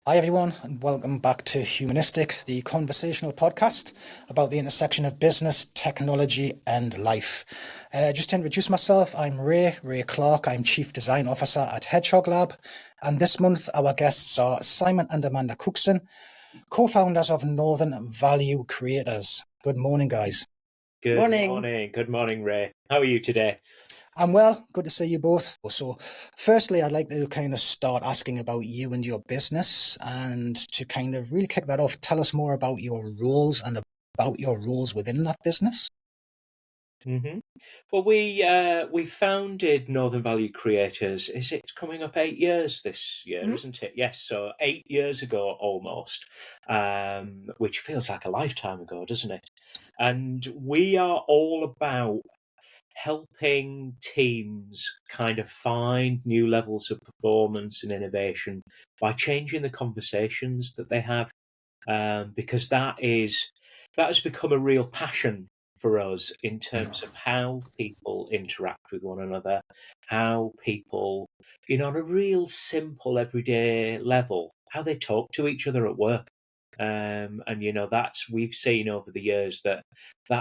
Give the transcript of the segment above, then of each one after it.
Hi, everyone, and welcome back to HumanIsTech, the conversational podcast about the intersection of business, technology, and life. Just to introduce myself, I'm Ray Clarke. I'm Chief Design Officer at Hedgehog Lab. And this month, our guests are Simon and Amanda Cookson, co-founders of Northern Value Creators. Good morning, guys. Good Morning. morning. Good morning, Ray. How are you today? I'm well. Good to see you both. So, firstly, I'd like to kind of start asking about you and your business, and to kind of really kick that off, tell us more about your roles and about your roles within that business. Well, we founded Northern Value Creators. Is it coming up 8 years this year, isn't it? Yes, so 8 years ago almost, which feels like a lifetime ago, doesn't it? And we are all about helping teams kind of find new levels of performance and innovation by changing the conversations that they have, because that has become a real passion for us in terms of how people interact with one another, how people, on a real simple everyday level, how they talk to each other at work. And that's, we've seen over the years that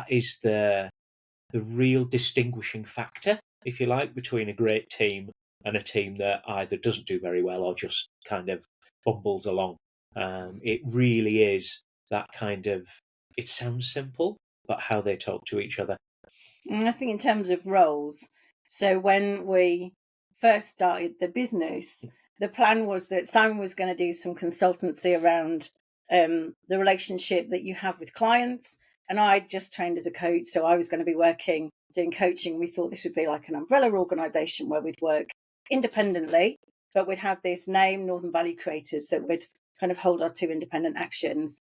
is the real distinguishing factor, if you like, between a great team and a team that either doesn't do very well or just kind of bumbles along. It really is that kind of, it sounds simple, but how they talk to each other. I think in terms of roles, so when we first started the business, the plan was that Simon was going to do some consultancy around the relationship that you have with clients. And I just trained as a coach, so I was going to be doing coaching. We thought this would be like an umbrella organisation where we'd work independently, but we'd have this name, Northern Value Creators, that would kind of hold our two independent actions.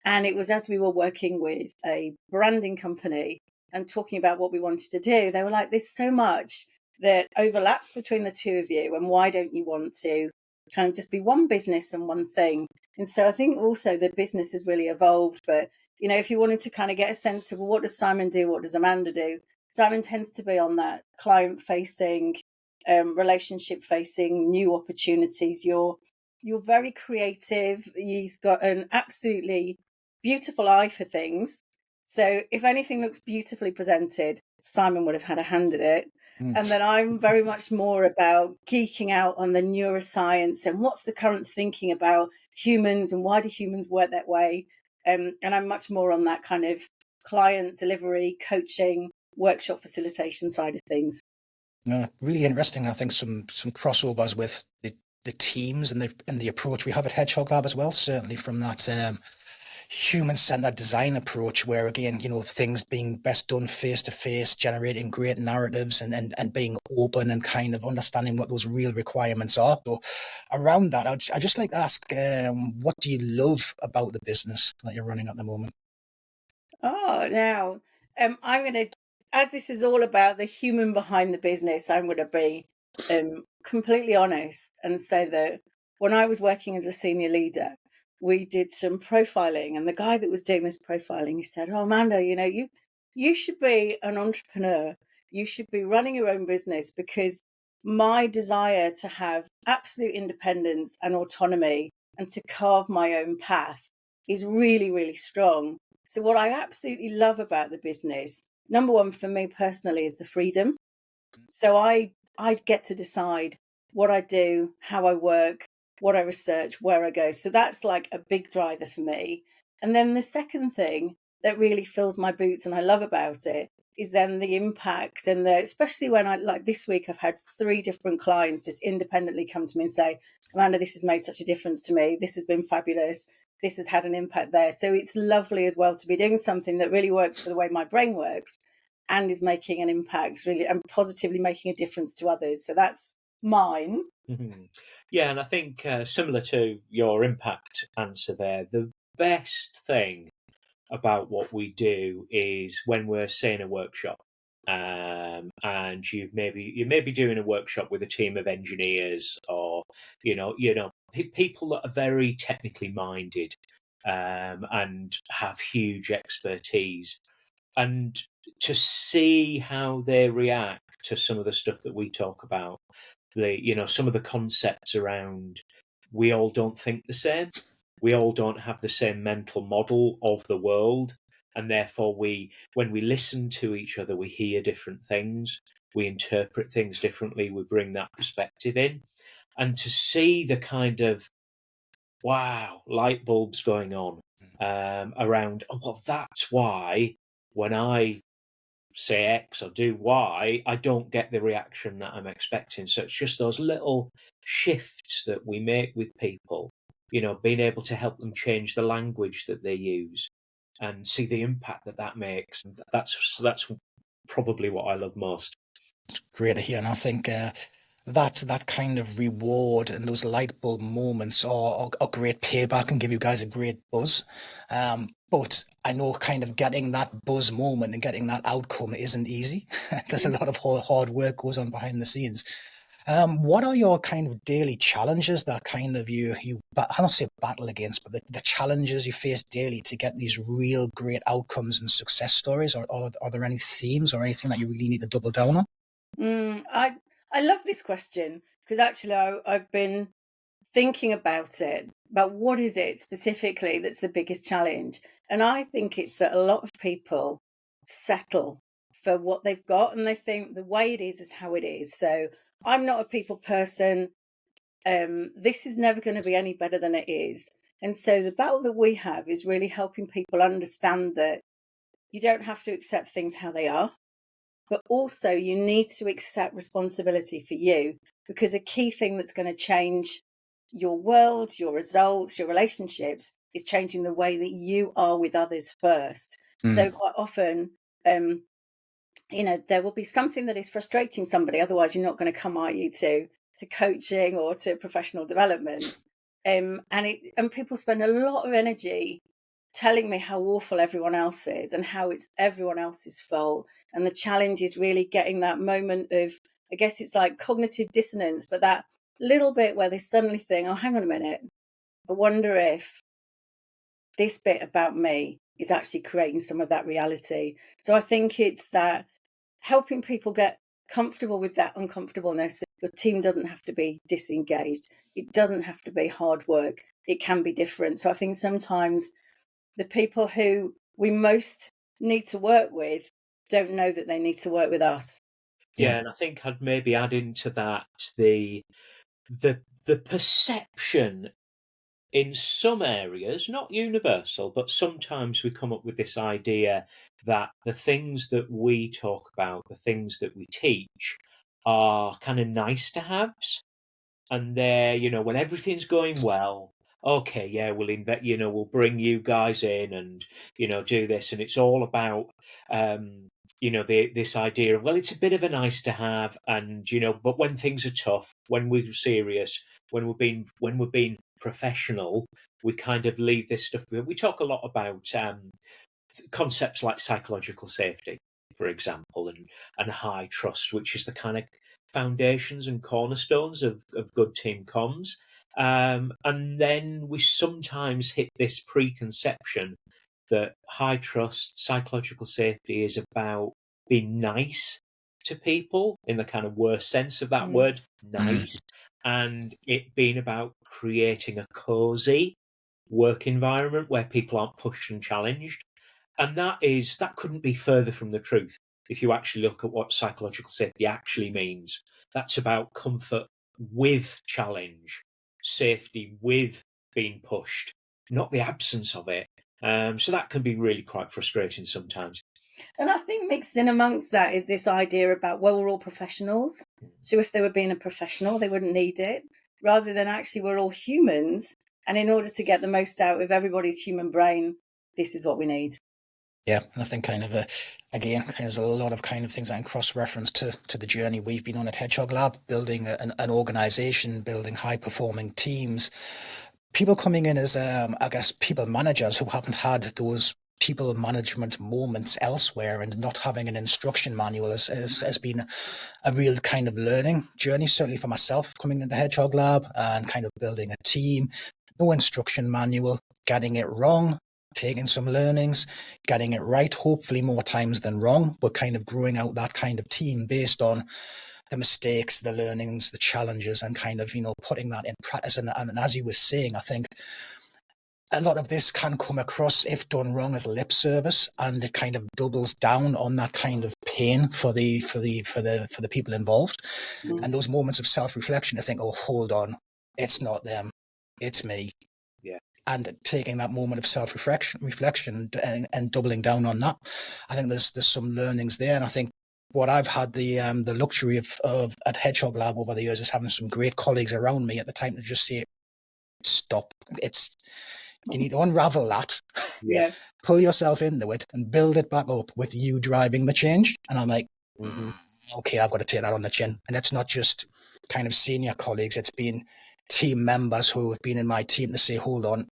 And it was as we were working with a branding company and talking about what we wanted to do, they were like, there's so much that overlaps between the two of you, and why don't you want to kind of just be one business and one thing? And so I think also the business has really evolved. But, if you wanted to kind of get a sense of, well, what does Simon do? What does Amanda do? Simon tends to be on that client-facing, relationship-facing, new opportunities. You're very creative. He's got an absolutely beautiful eye for things. So if anything looks beautifully presented, Simon would have had a hand in it. And then I'm very much more about geeking out on the neuroscience and what's the current thinking about humans and why do humans work that way. And I'm much more on that kind of client delivery, coaching, workshop facilitation side of things. Really interesting. I think some crossovers with the teams and the approach we have at Hedgehog Lab as well. Certainly from that human-centered design approach, where again, things being best done face-to-face, generating great narratives and being open and kind of understanding what those real requirements are. So around that, I'd just like to ask, what do you love about the business that you're running at the moment? Now, I'm going to, as this is all about the human behind the business, I'm going to be completely honest and say that when I was working as a senior leader, we did some profiling, and the guy that was doing this profiling, he said, Amanda, you should be an entrepreneur. You should be running your own business, because my desire to have absolute independence and autonomy and to carve my own path is really, really strong. So what I absolutely love about the business, number one for me personally, is the freedom. So I get to decide what I do, how I work, what I research, where I go. So that's like a big driver for me. And then the second thing that really fills my boots and I love about it is then the impact, and especially when like this week, I've had 3 different clients just independently come to me and say, Amanda, this has made such a difference to me. This has been fabulous. This has had an impact there. So it's lovely as well to be doing something that really works for the way my brain works and is making an impact really and positively making a difference to others. So that's mine. Yeah, and I think similar to your impact answer there, the best thing about what we do is when we're saying a workshop, and you may be doing a workshop with a team of engineers, or people that are very technically minded, and have huge expertise, and to see how they react to some of the stuff that we talk about, some of the concepts around we all don't think the same. We all don't have the same mental model of the world. And therefore, when we listen to each other, we hear different things. We interpret things differently. We bring that perspective in. And to see the kind of, wow, light bulbs going on around, oh, well, that's why when I say X or do Y, I don't get the reaction that I'm expecting. So it's just those little shifts that we make with people, being able to help them change the language that they use and see the impact that makes. That's probably what I love most. Great to hear. And I think that kind of reward and those light bulb moments are great payback and give you guys a great buzz. But I know kind of getting that buzz moment and getting that outcome isn't easy. There's a lot of hard work goes on behind the scenes. What are your kind of daily challenges that kind of I don't say battle against, but the challenges you face daily to get these real great outcomes and success stories? Or are there any themes or anything that you really need to double down on? I love this question because actually I've been thinking about what is it specifically that's the biggest challenge. And I think it's that a lot of people settle for what they've got and they think the way it is how it is. So I'm not a people person. This is never going to be any better than it is. And so the battle that we have is really helping people understand that you don't have to accept things how they are. But also you need to accept responsibility for you, because a key thing that's going to change your world, your results, your relationships is changing the way that you are with others first. So quite often, there will be something that is frustrating somebody. Otherwise, you're not going to come, are you, to coaching or to professional development. And people spend a lot of energy telling me how awful everyone else is and how it's everyone else's fault. And the challenge is really getting that moment of, I guess it's like cognitive dissonance, but that little bit where they suddenly think, oh, hang on a minute, I wonder if this bit about me is actually creating some of that reality. So I think it's that helping people get comfortable with that uncomfortableness. Your team doesn't have to be disengaged. It doesn't have to be hard work. It can be different. So I think sometimes the people who we most need to work with don't know that they need to work with us. Yeah, and I think I'd maybe add into that the perception in some areas, not universal, but sometimes we come up with this idea that the things that we talk about, the things that we teach, are kind of nice to haves. And they're, when everything's going well, okay, yeah, we'll bring you guys in and, do this. And it's all about, this idea of, well, it's a bit of a nice to have. And, but when things are tough, when we're serious, when we're being professional, we kind of leave this stuff. We talk a lot about concepts like psychological safety, for example, and high trust, which is the kind of foundations and cornerstones of good team comms. And then we sometimes hit this preconception that high trust, psychological safety is about being nice to people in the kind of worst sense of that word, nice, and it being about creating a cozy work environment where people aren't pushed and challenged. And that couldn't be further from the truth. If you actually look at what psychological safety actually means, that's about comfort with challenge, safety with being pushed, not the absence of it. So that can be really quite frustrating sometimes. And I think mixed in amongst that is this idea about, well, we're all professionals. So if they were being a professional, they wouldn't need it, rather than actually we're all humans. And in order to get the most out of everybody's human brain, this is what we need. Yeah, and I think kind of again, there's a lot of kind of things that can cross-reference to the journey we've been on at Hedgehog Lab, building an organization, building high-performing teams. People coming in as, I guess, people managers who haven't had those people management moments elsewhere, and not having an instruction manual has been a real kind of learning journey, certainly for myself, coming into Hedgehog Lab and kind of building a team. No instruction manual, getting it wrong, taking some learnings, getting it right, hopefully more times than wrong, but kind of growing out that kind of team based on the mistakes, the learnings, the challenges, and kind of, putting that in practice. And as you were saying, I think a lot of this can come across, if done wrong, as lip service, and it kind of doubles down on that kind of pain for the people involved. And those moments of self-reflection to think, oh, hold on, it's not them, it's me. Yeah. And taking that moment of self-reflection and doubling down on that, I think there's some learnings there. And I think what I've had the luxury of at Hedgehog Lab over the years is having some great colleagues around me at the time to just say, stop. You need to unravel that, pull yourself into it, and build it back up with you driving the change. And I'm like, okay, I've got to take that on the chin. And it's not just kind of senior colleagues, it's been team members who have been in my team to say, hold on,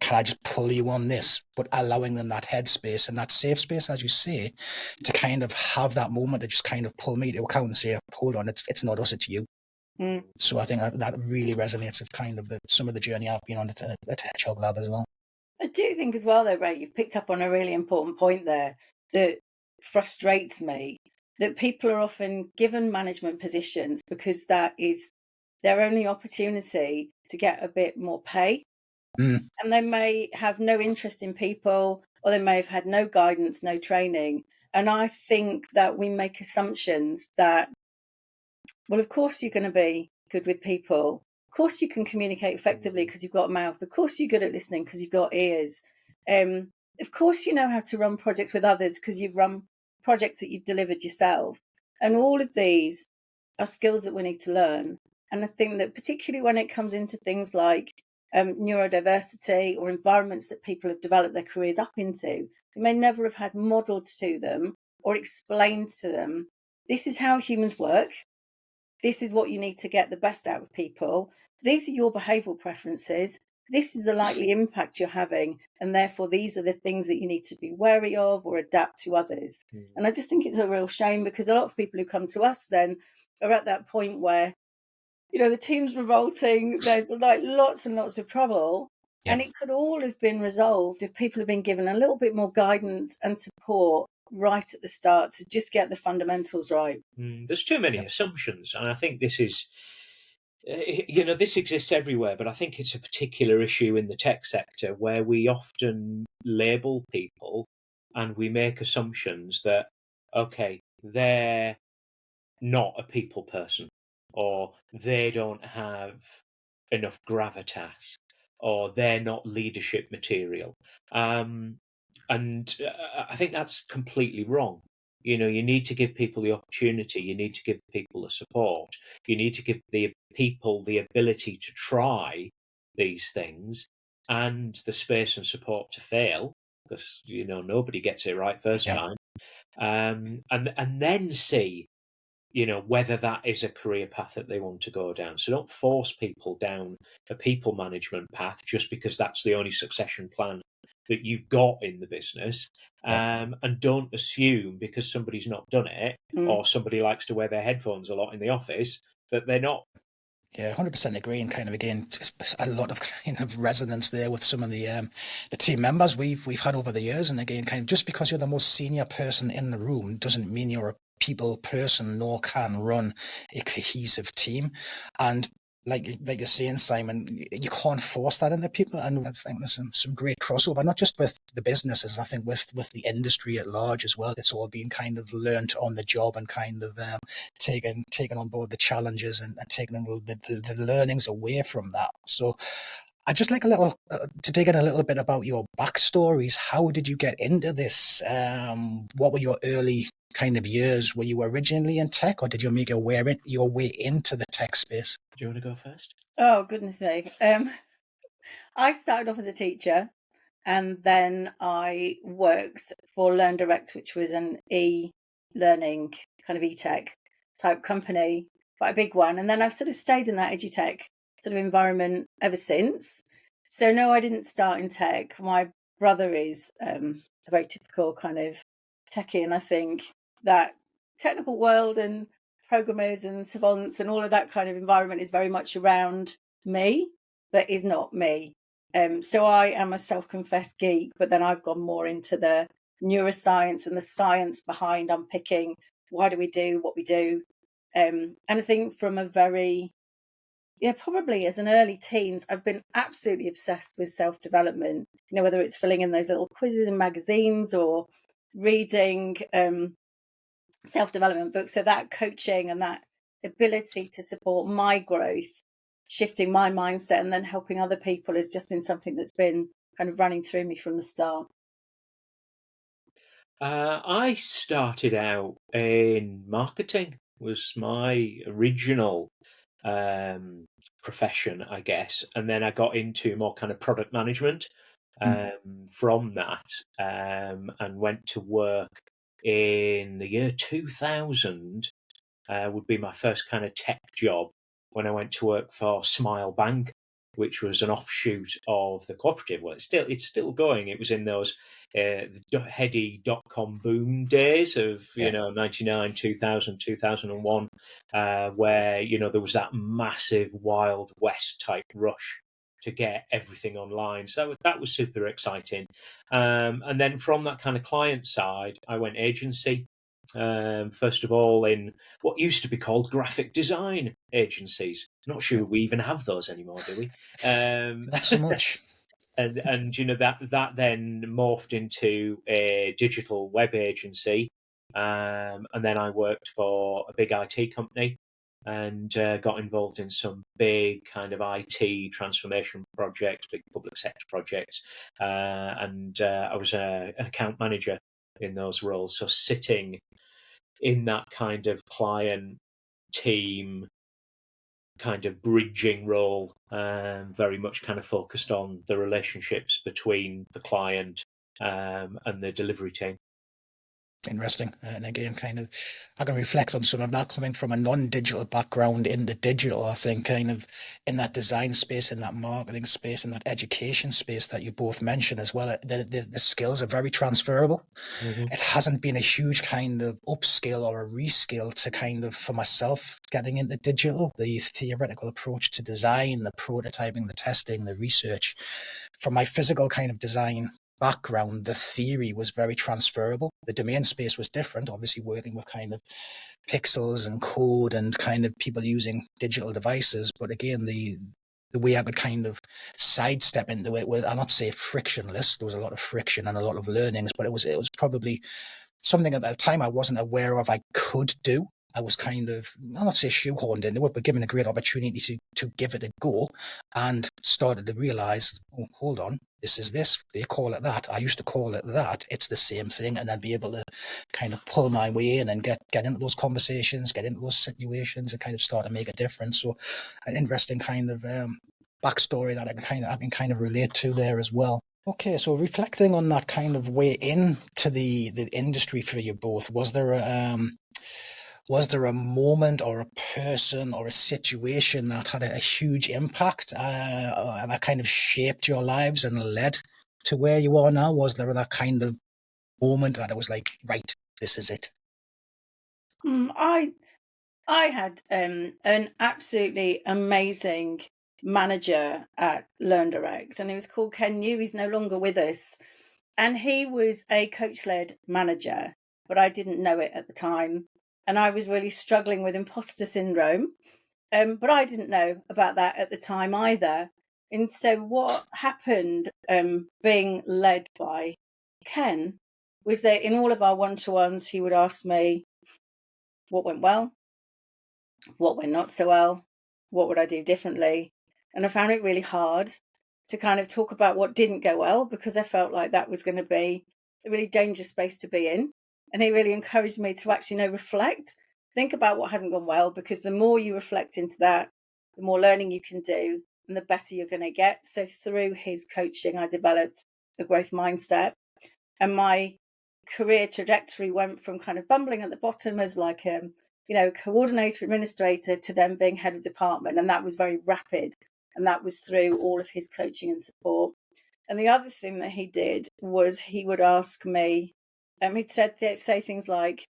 can I just pull you on this? But allowing them that headspace and that safe space, as you say, to kind of have that moment to just kind of pull me to account and say, hold on, it's not us, it's you. So I think that really resonates with kind of some of the journey I've been on at Hedgehog Lab as well. I do think as well, though, Ray, you've picked up on a really important point there that frustrates me, that people are often given management positions because that is their only opportunity to get a bit more pay. And they may have no interest in people, or they may have had no guidance, no training. And I think that we make assumptions that, well, of course you're going to be good with people. Of course you can communicate effectively because you've got a mouth. Of course you're good at listening because you've got ears. Of course you know how to run projects with others because you've run projects that you've delivered yourself. And all of these are skills that we need to learn. And I think that particularly when it comes into things like neurodiversity or environments that people have developed their careers up into, they may never have had modelled to them or explained to them, this is how humans work. This is what you need to get the best out of people. These are your behavioural preferences. This is the likely impact you're having. And therefore, these are the things that you need to be wary of or adapt to others. And I just think it's a real shame because a lot of people who come to us then are at that point where, the team's revolting. There's like lots and lots of trouble. And it could all have been resolved if people have been given a little bit more guidance and support right at the start to just get the fundamentals right. There's too many assumptions, and I think this is, this exists everywhere, but I think it's a particular issue in the tech sector where we often label people and we make assumptions that, okay, they're not a people person, or they don't have enough gravitas, or they're not leadership material. And I think that's completely wrong. You need to give people the opportunity. You need to give people the support. You need to give the people the ability to try these things and the space and support to fail, because nobody gets it right first time. And then see whether that is a career path that they want to go down. So don't force people down a people management path just because that's the only succession plan that you've got in the business. And don't assume because somebody's not done it or somebody likes to wear their headphones a lot in the office that they're not. Yeah, 100% agree. And kind of, again, just a lot of kind of resonance there with some of the team members we've had over the years. And again, kind of just because you're the most senior person in the room doesn't mean you're a people person, nor can run a cohesive team. And like you're saying, Simon, you can't force that into people. And I think there's some great crossover, not just with the businesses, I think with the industry at large as well. It's all been kind of learnt on the job and kind of taken on board the challenges and taking the learnings away from that. So I'd just like to dig in a little bit about your backstories. How did you get into this? What were your early kind of years? Were you originally in tech, or did you make your way into the tech space? Do you want to go first? Oh, goodness me. I started off as a teacher, and then I worked for Learn Direct, which was an e-learning kind of e-tech type company, quite a big one. And then I've sort of stayed in that edutech sort of environment ever since. So no, I didn't start in tech. My brother is a very typical kind of techie, and I think that technical world and programmers and savants and all of that kind of environment is very much around me, but is not me. So I am a self-confessed geek, but then I've gone more into the neuroscience and the science behind unpicking why do we do what we do, And I think from a very, probably as an early teens, I've been absolutely obsessed with self-development, whether it's filling in those little quizzes in magazines or reading self-development books. So that coaching and that ability to support my growth, shifting my mindset and then helping other people has just been something that's been kind of running through me from the start. I started out in marketing, was my original profession, I guess. And then I got into more kind of product management from that, and went to work in the year 2000, would be my first kind of tech job, when I went to work for Smile Bank, which was an offshoot of the cooperative. Well, it's still going. It was in those heady .com boom days of 99, 2000, 2001, where there was that massive Wild West type rush to get everything online. So that was super exciting. And then from that kind of client side, I went agency. First of all, in what used to be called graphic design agencies. Not sure we even have those anymore, do we? Not so much. And that then morphed into a digital web agency, and then I worked for a big IT company and got involved in some big kind of IT transformation projects, big public sector projects, and I was an account manager in those roles. So sitting in that kind of client team kind of bridging role, very much kind of focused on the relationships between the client and the delivery team. Interesting. And again, kind of, I can reflect on some of that coming from a non-digital background into digital. I think kind of in that design space, in that marketing space, in that education space that you both mentioned as well, the skills are very transferable. Mm-hmm. It hasn't been a huge kind of upskill or a reskill to kind of, for myself, getting into digital, the theoretical approach to design, the prototyping, the testing, the research. From my physical kind of design background, the theory was very transferable. The domain space was different, obviously working with kind of pixels and code and kind of people using digital devices. But again, the way I could kind of sidestep into it was, I'll not say frictionless. There was a lot of friction and a lot of learnings, but it was probably something at the time I wasn't aware of I could do. I was kind of, I'll not say shoehorned into it, but given a great opportunity to give it a go, and started to realize, oh, hold on, this is this. They call it that. I used to call it that. It's the same thing. And then be able to kind of pull my way in and get into those conversations, get into those situations and kind of start to make a difference. So an interesting kind of backstory that I can kind of relate to there as well. Okay, so reflecting on that kind of way into the industry for you both, was there a moment or a person or a situation that had a huge impact and that kind of shaped your lives and led to where you are now? Was there that kind of moment that it was like, right, this is it? I had an absolutely amazing manager at LearnDirect, and he was called Ken New. He's no longer with us. And he was a coach-led manager, but I didn't know it at the time. And I was really struggling with imposter syndrome, but I didn't know about that at the time either. And so what happened, being led by Ken, was that in all of our one-to-ones, he would ask me what went well, what went not so well, what would I do differently. And I found it really hard to kind of talk about what didn't go well, because I felt like that was going to be a really dangerous space to be in. And he really encouraged me to actually reflect, think about what hasn't gone well, because the more you reflect into that, the more learning you can do and the better you're going to get. So through his coaching, I developed a growth mindset, and my career trajectory went from kind of bumbling at the bottom as like coordinator, administrator, to then being head of department. And that was very rapid. And that was through all of his coaching and support. And the other thing that he did was he would ask me, he'd say things like,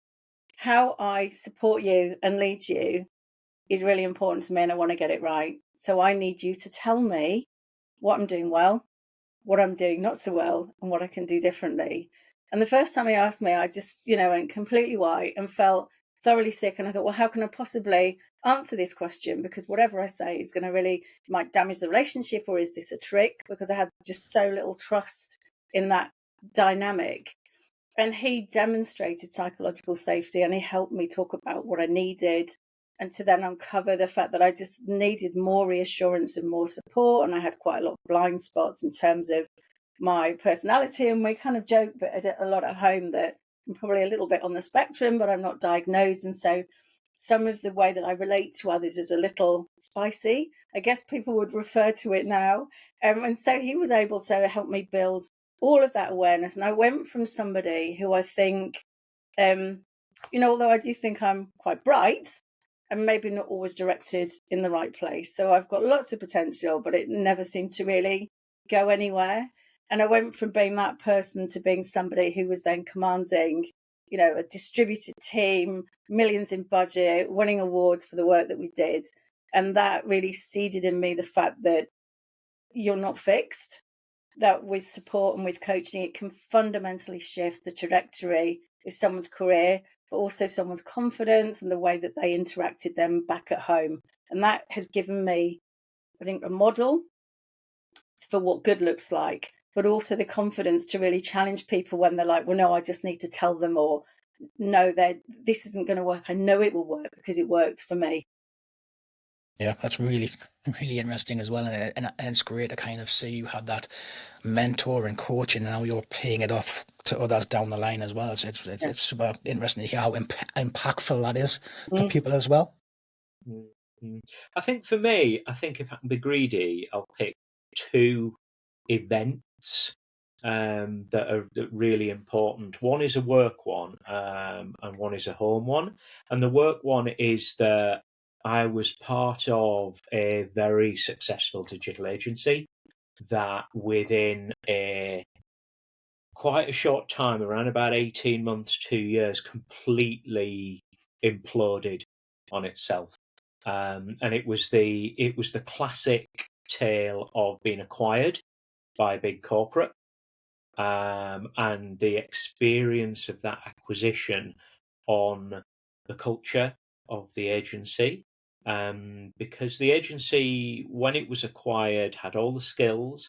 how I support you and lead you is really important to me, and I want to get it right. So I need you to tell me what I'm doing well, what I'm doing not so well, and what I can do differently. And the first time he asked me, I just, went completely white and felt thoroughly sick. And I thought, well, how can I possibly answer this question? Because whatever I say is going to really might damage the relationship, or is this a trick? Because I had just so little trust in that dynamic. And he demonstrated psychological safety, and he helped me talk about what I needed, and to then uncover the fact that I just needed more reassurance and more support. And I had quite a lot of blind spots in terms of my personality. And we kind of joke but a lot at home that I'm probably a little bit on the spectrum, but I'm not diagnosed. And so some of the way that I relate to others is a little spicy, I guess people would refer to it now. And so he was able to help me build all of that awareness. And I went from somebody who I think, although I do think I'm quite bright, and maybe not always directed in the right place. So I've got lots of potential, but it never seemed to really go anywhere. And I went from being that person to being somebody who was then commanding, a distributed team, millions in budget, winning awards for the work that we did. And that really seeded in me the fact that you're not fixed, that with support and with coaching, it can fundamentally shift the trajectory of someone's career, but also someone's confidence and the way that they interacted them back at home. And that has given me, I think, a model for what good looks like, but also the confidence to really challenge people when they're like, well, no, I just need to tell them, or no, this isn't going to work. I know it will work because it worked for me. Yeah, that's really, really interesting as well. And it's great to kind of see you have that mentor and coach, and now you're paying it off to others down the line as well. It's super interesting to hear how impactful that is for people as well. Mm-hmm. I think for me, if I can be greedy, I'll pick 2 events that are really important. One is a work one, and one is a home one. And the work one is that I was part of a very successful digital agency that within quite a short time, around about 18 months, 2 years, completely imploded on itself. And it was the classic tale of being acquired by a big corporate, and the experience of that acquisition on the culture of the agency. Because the agency, when it was acquired, had all the skills,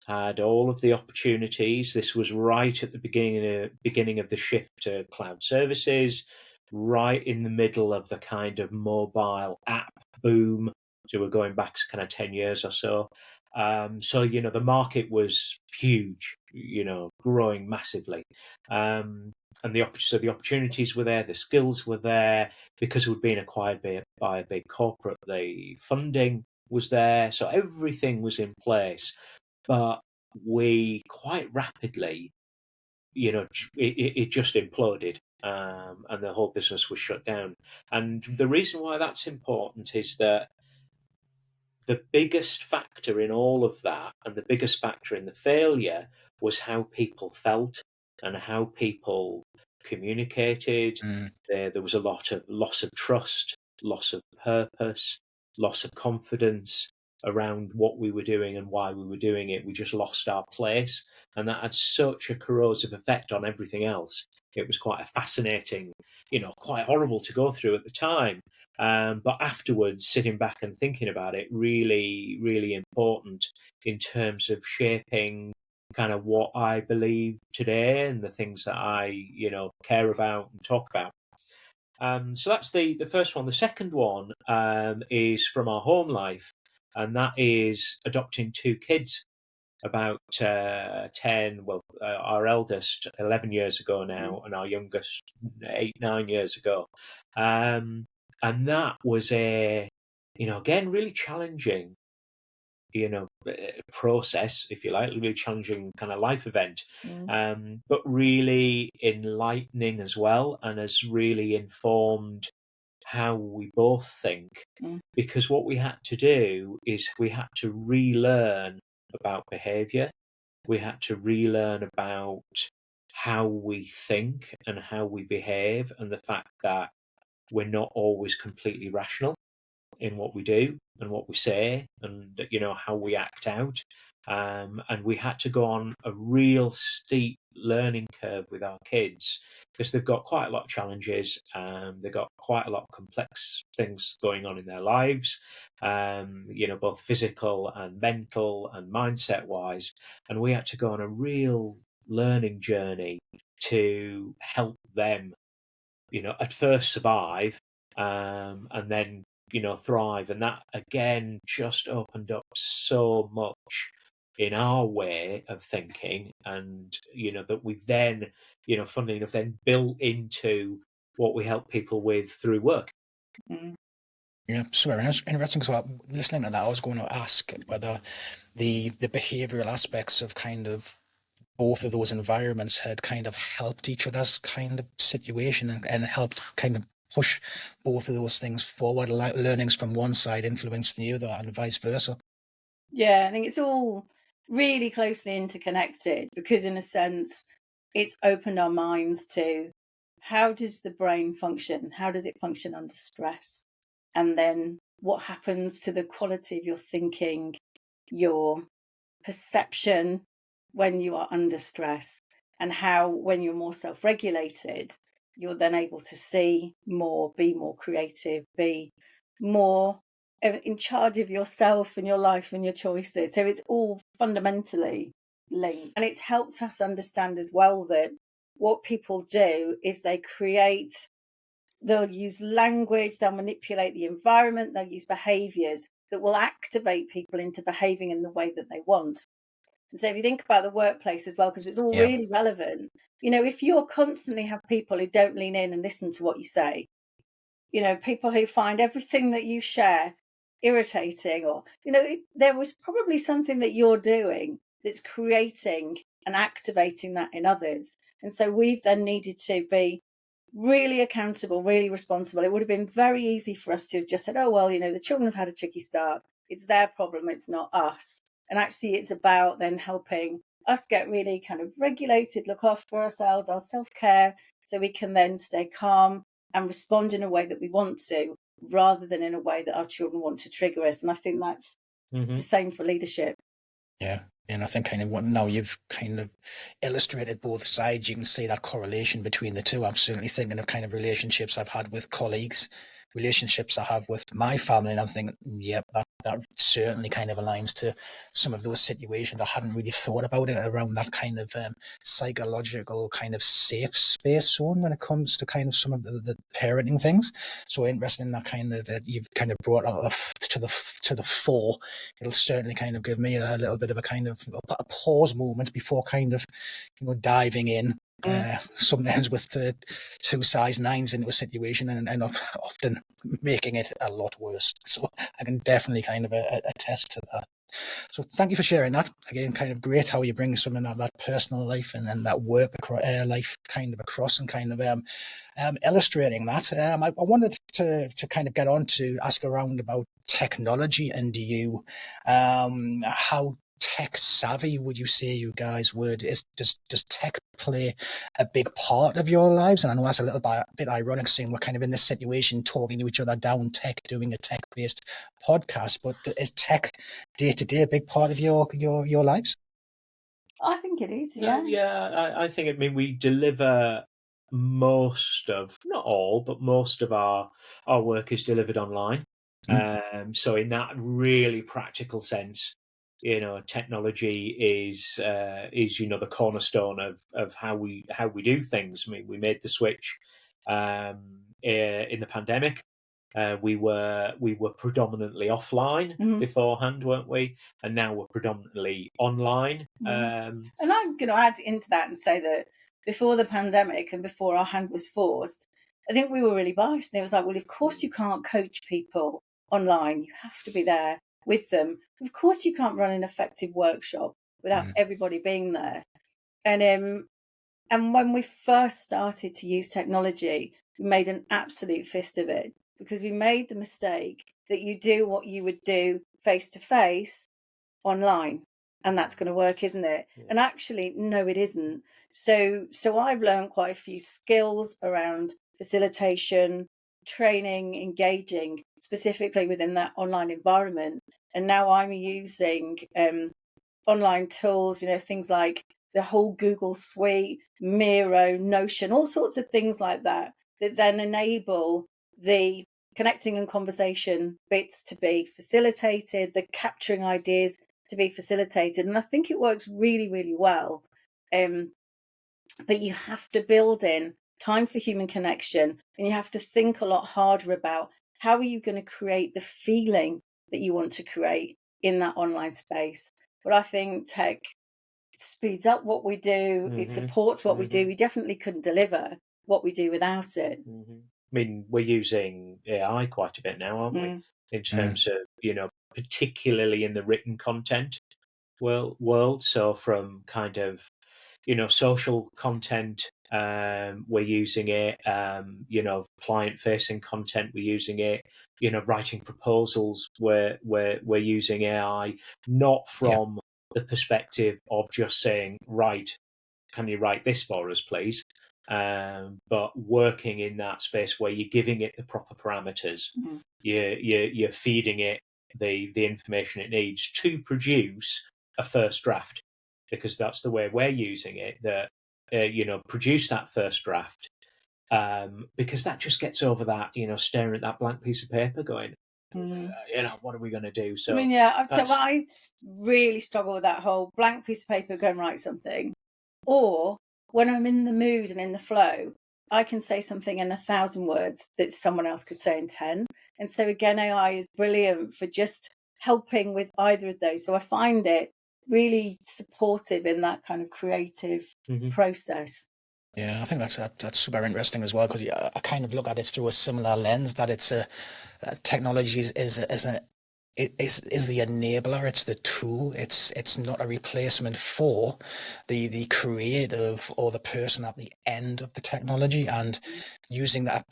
had all of the opportunities. This was right at the beginning of the shift to cloud services, right in the middle of the kind of mobile app boom. So we're going back kind of 10 years or so. So, the market was huge, growing massively. And the opportunities were there, the skills were there, because we'd been acquired by a big corporate. The funding was there, so everything was in place. But we quite rapidly, it just imploded, and the whole business was shut down. And the reason why that's important is that the biggest factor in all of that, and the biggest factor in the failure, was how people felt and how people communicated. There was a lot of loss of trust, loss of purpose, loss of confidence around what we were doing and why we were doing it. We just lost our place, and that had such a corrosive effect on everything else. It was quite a fascinating, quite horrible to go through at the time. But afterwards, sitting back and thinking about it, really, really important in terms of shaping kind of what I believe today and the things that I, care about and talk about. So that's the first one. The second one is from our home life, and that is adopting 2 kids about 10, our eldest 11 years ago now, and our youngest 8-9 years ago. And that was again, really challenging, process, if you like, really challenging kind of life event, but really enlightening as well, and has really informed how we both think. Because what we had to do is we had to relearn about behavior. We had to relearn about how we think and how we behave, and the fact that we're not always completely rational in what we do and what we say, and how we act out. And we had to go on a real steep learning curve with our kids because they've got quite a lot of challenges. They've got quite a lot of complex things going on in their lives, both physical and mental and mindset wise. And we had to go on a real learning journey to help them, at first survive, and then, thrive. And that again just opened up so much in our way of thinking, and that we've then, funnily enough, then built into what we help people with through work. Yeah, so very interesting. So listening to that, I was going to ask whether the behavioral aspects of kind of both of those environments had kind of helped each other's kind of situation and helped kind of push both of those things forward, learnings from one side influencing the other and vice versa. Yeah, I think it's all really closely interconnected because in a sense it's opened our minds to how does the brain function? How does it function under stress? And then what happens to the quality of your thinking, your perception when you are under stress, and how when you're more self-regulated, you're then able to see more, be more creative, be more in charge of yourself and your life and your choices. So it's all fundamentally linked. And it's helped us understand as well that what people do is they'll use language, they'll manipulate the environment, they'll use behaviours that will activate people into behaving in the way that they want. And so if you think about the workplace as well, because it's all really relevant, if you're constantly have people who don't lean in and listen to what you say, people who find everything that you share irritating, or, there was probably something that you're doing that's creating and activating that in others. And so we've then needed to be really accountable, really responsible. It would have been very easy for us to have just said, oh, well, the children have had a tricky start. It's their problem. It's not us. And actually, it's about then helping us get really kind of regulated, look after ourselves, our self-care, so we can then stay calm and respond in a way that we want to, rather than in a way that our children want to trigger us. And I think that's the same for leadership. Yeah. And I think kind of now you've kind of illustrated both sides, you can see that correlation between the two. I'm certainly thinking of kind of relationships I've had with colleagues, relationships I have with my family, and I'm thinking, yep, that certainly kind of aligns to some of those situations. I hadn't really thought about it around that kind of psychological kind of safe space zone when it comes to kind of some of the parenting things. So interesting that kind of you've kind of brought out to the fore. It'll certainly kind of give me a little bit of a kind of a pause moment before kind of diving in. Sometimes with the 2 size 9s into a situation and often making it a lot worse. So I can definitely kind of attest to that. So thank you for sharing that. Again, kind of great how you bring some of that personal life and then that work life kind of across and kind of illustrating that. I wanted to kind of get on to ask around about technology and you. How tech savvy would you say you guys would? Does tech play a big part of your lives? And I know that's a little bit ironic saying we're kind of in this situation talking to each other down tech, doing a tech-based podcast, but is tech day-to-day a big part of your lives? I think it is, I think, we deliver most of, not all, but most of our work is delivered online. So in that really practical sense, technology is the cornerstone of how we do things. We made the switch in the pandemic. We were predominantly offline beforehand, weren't we? And now we're predominantly online. And I'm going to add into that and say that before the pandemic and before our hand was forced, I think we were really biased. And it was like, well, of course you can't coach people online. You have to be there with them. Of course you can't run an effective workshop without everybody being there. And when we first started to use technology, we made an absolute fist of it because we made the mistake that you do what you would do face to face online. And that's going to work, isn't it? Yeah. And actually, no, it isn't. So I've learned quite a few skills around facilitation, training, engaging specifically within that online environment. And now I'm using online tools, things like the whole Google suite, Miro, Notion, all sorts of things like that, that then enable the connecting and conversation bits to be facilitated, the capturing ideas to be facilitated. And I think it works really, really well. But you have to build in time for human connection, and you have to think a lot harder about how are you going to create the feeling that you want to create in that online space. But I think tech speeds up what we do. It supports what we do. We definitely couldn't deliver what we do without it. I mean, we're using AI quite a bit now, aren't we? In terms of, particularly in the written content world. So from kind of, social content, we're using it, client facing content, we're using it, writing proposals, we're using AI, not from the perspective of just saying, right, can you write this for us, please? But working in that space where you're giving it the proper parameters, you're feeding it the information it needs to produce a first draft, because that's the way we're using it. That produce that first draft, because that just gets over that, staring at that blank piece of paper, going, what are we going to do? So I mean, so I really struggle with that whole blank piece of paper, go and write something. Or when I'm in the mood and in the flow, I can say something in 1,000 words that someone else could say in 10. And so again, AI is brilliant for just helping with either of those. So I find it really supportive in that kind of creative process. Yeah, I think that's super interesting as well, because I kind of look at it through a similar lens, that it's technology is the enabler, it's the tool, it's not a replacement for the creative or the person at the end of the technology. And using that,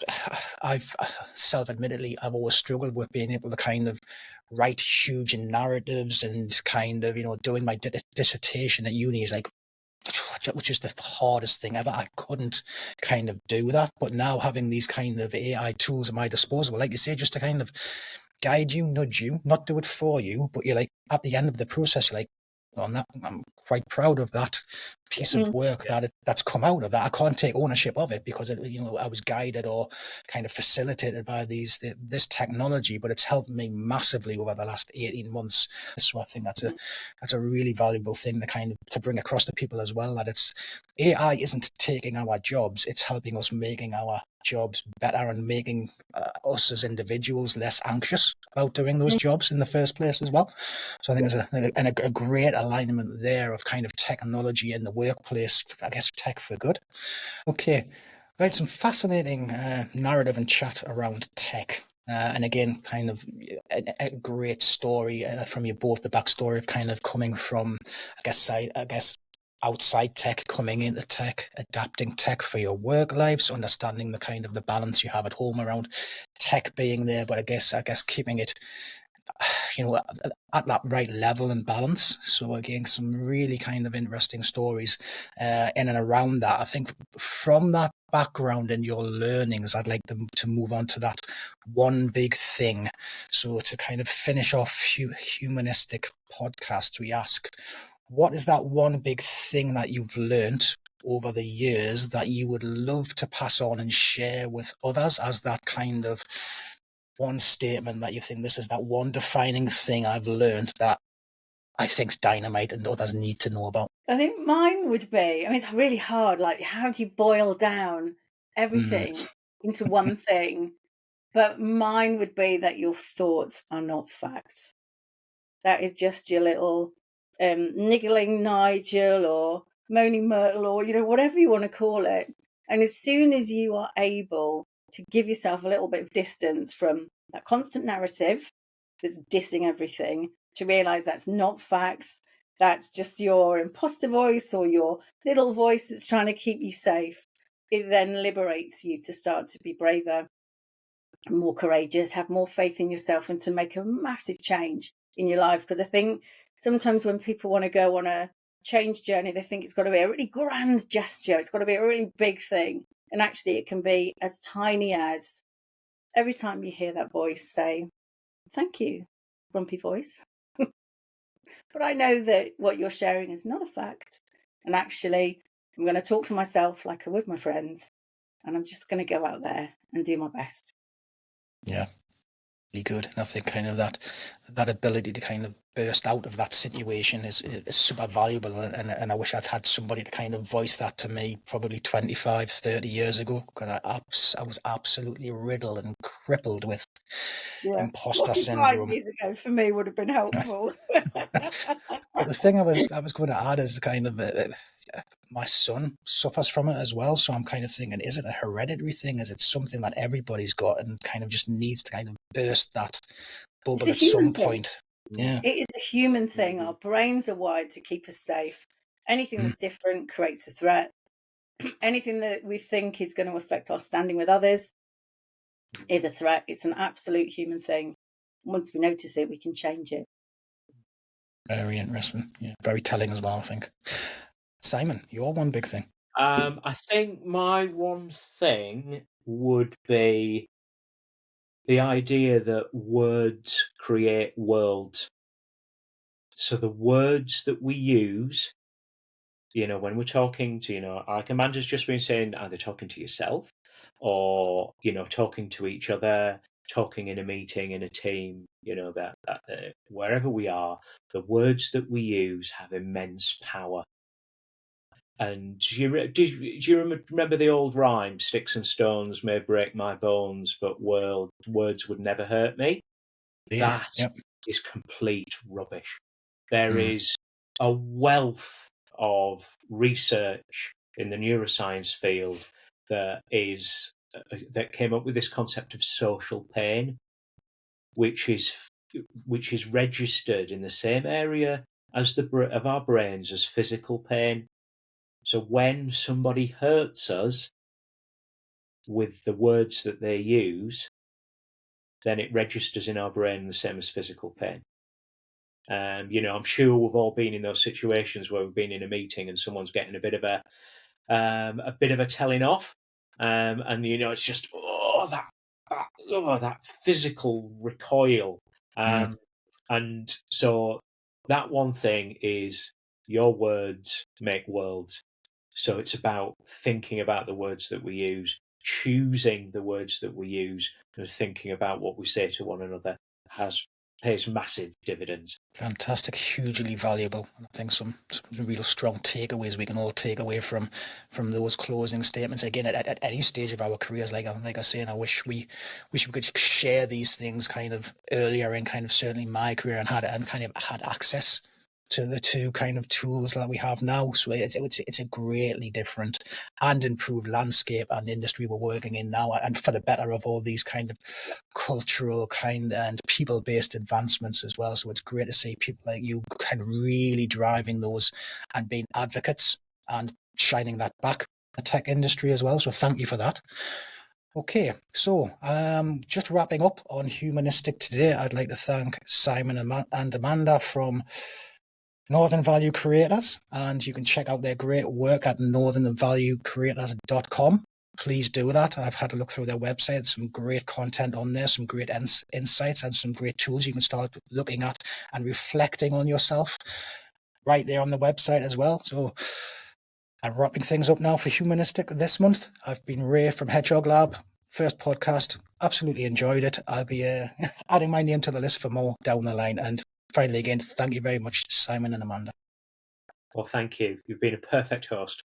I've self-admittedly, I've always struggled with being able to kind of write huge narratives, and kind of, doing my dissertation at uni is like, which is the hardest thing ever. I couldn't kind of do that. But now having these kind of AI tools at my disposal, like you say, just to kind of guide you, nudge you, not do it for you, but you're like, at the end of the process, you're like, on that, I'm quite proud of that piece of work that's come out of that. I can't take ownership of it because I was guided or kind of facilitated by this technology, but it's helped me massively over the last 18 months. So I think that's a really valuable thing to kind of to bring across to people as well, that it's AI isn't taking our jobs, it's helping us making our jobs better and making us as individuals less anxious about doing those jobs in the first place as well. So I think there's a great alignment there of kind of technology in the workplace, I guess tech for good. Okay, right, some fascinating narrative and chat around tech. And again, kind of a great story from you both, the backstory of kind of coming from, I guess, outside tech, coming into tech, adapting tech for your work lives, understanding the kind of the balance you have at home around tech being there, but I guess keeping it, at that right level and balance. So again, some really kind of interesting stories in and around that. I think from that background and your learnings, I'd like to move on to that one big thing. So to kind of finish off HumanIsTech Podcast, we ask, what is that one big thing that you've learned over the years that you would love to pass on and share with others as that kind of one statement that you think, this is that one defining thing I've learned that I think's dynamite and others need to know about? I think mine would be, I mean, it's really hard. Like, how do you boil down everything into one thing? But mine would be that your thoughts are not facts. That is just your little niggling Nigel or moaning Myrtle or, whatever you want to call it. And as soon as you are able to give yourself a little bit of distance from that constant narrative that's dissing everything, to realize that's not facts, that's just your imposter voice or your little voice that's trying to keep you safe, it then liberates you to start to be braver, more courageous, have more faith in yourself, and to make a massive change in your life. Because I think sometimes when people want to go on a change journey, they think it's got to be a really grand gesture, it's got to be a really big thing. And actually it can be as tiny as every time you hear that voice say, thank you, grumpy voice. But I know that what you're sharing is not a fact. And actually, I'm going to talk to myself like I would my friends. And I'm just going to go out there and do my best. Yeah. Really good. And I think kind of that ability to kind of burst out of that situation is super valuable, and I wish I'd had somebody to kind of voice that to me probably 25, 30 years ago, because I was absolutely riddled and crippled with imposter 45 syndrome. years ago for me would have been helpful. But the thing I was going to add is kind of my son suffers from it as well. So I'm kind of thinking, is it a hereditary thing? Is it something that everybody's got and kind of just needs to kind of burst that bubble at some point? Yeah. It is a human thing. Our brains are wired to keep us safe. Anything that's different creates a threat. Anything that we think is going to affect our standing with others is a threat. It's an absolute human thing. Once we notice it, we can change it. Very interesting. Yeah. Very telling as well, I think. Simon, your one big thing. I think my one thing would be the idea that words create worlds. So the words that we use, when we're talking to, like Amanda's just been saying, either talking to yourself or, talking to each other, talking in a meeting, in a team, that wherever we are, the words that we use have immense power. And do you remember the old rhyme, sticks and stones may break my bones, but words would never hurt me? Yeah. That is complete rubbish. There is a wealth of research in the neuroscience field that came up with this concept of social pain, which is registered in the same area as of our brains as physical pain. So when somebody hurts us with the words that they use, then it registers in our brain the same as physical pain. I'm sure we've all been in those situations where we've been in a meeting and someone's getting a bit of a telling off, and it's just that physical recoil, and so that one thing is your words make worlds. So it's about thinking about the words that we use, choosing the words that we use, and thinking about what we say to one another pays massive dividends. Fantastic, hugely valuable. And I think some real strong takeaways we can all take away from those closing statements. Again, at any stage of our careers, like I say, and I wish we could share these things kind of earlier in kind of certainly my career and had access to the two kind of tools that we have now. So it's a greatly different and improved landscape and industry we're working in now, and for the better of all these kind of cultural kind and people-based advancements as well. So it's great to see people like you kind of really driving those and being advocates and shining that back the tech industry as well. So thank you for that. Okay, so just wrapping up on Humanistic today, I'd like to thank Simon and Amanda from Northern Value Creators, and you can check out their great work at northernvaluecreators.com. Please do that. I've had a look through their website. Some great content on there, some great insights and some great tools you can start looking at and reflecting on yourself right there on the website as well. So I'm wrapping things up now for Humanistic this month. I've been Ray from Hedgehog Lab. First podcast. Absolutely enjoyed it. I'll be adding my name to the list for more down the line. And finally, again, thank you very much, Simon and Amanda. Well, thank you. You've been a perfect host.